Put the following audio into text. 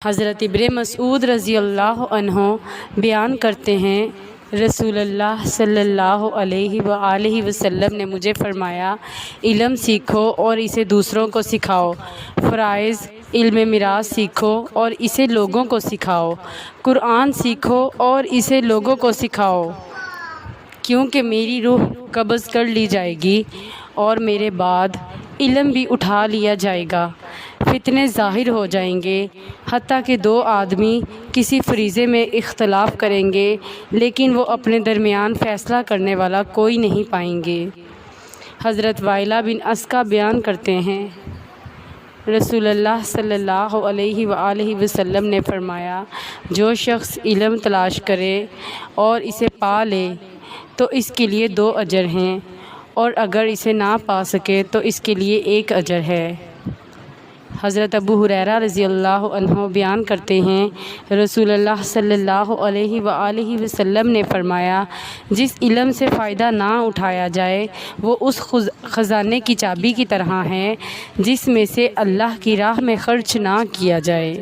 حضرت ابن مسعود رضی اللہ عنہ بیان کرتے ہیں، رسول اللہ صلی اللہ علیہ وآلہ وسلم نے مجھے فرمایا، علم سیکھو اور اسے دوسروں کو سکھاؤ، فرائض علم میراث سیکھو اور اسے لوگوں کو سکھاؤ، قرآن سیکھو اور اسے لوگوں کو سکھاؤ، کیونکہ میری روح قبض کر لی جائے گی اور میرے بعد علم بھی اٹھا لیا جائے گا، فتنے ظاہر ہو جائیں گے، حتیٰ کہ دو آدمی کسی فریضے میں اختلاف کریں گے لیکن وہ اپنے درمیان فیصلہ کرنے والا کوئی نہیں پائیں گے۔ حضرت وائلہ بن اسقع بیان کرتے ہیں، رسول اللہ صلی اللہ علیہ وآلہ وسلم نے فرمایا، جو شخص علم تلاش کرے اور اسے پا لے تو اس کے لیے 2 اجر ہیں، اور اگر اسے نہ پا سکے تو اس کے لیے 1 اجر ہے۔ حضرت ابو ہریرہ رضی اللہ عنہ بیان کرتے ہیں، رسول اللہ صلی اللہ علیہ وآلہ وسلم نے فرمایا، جس علم سے فائدہ نہ اٹھایا جائے وہ اس خزانے کی چابی کی طرح ہے جس میں سے اللہ کی راہ میں خرچ نہ کیا جائے۔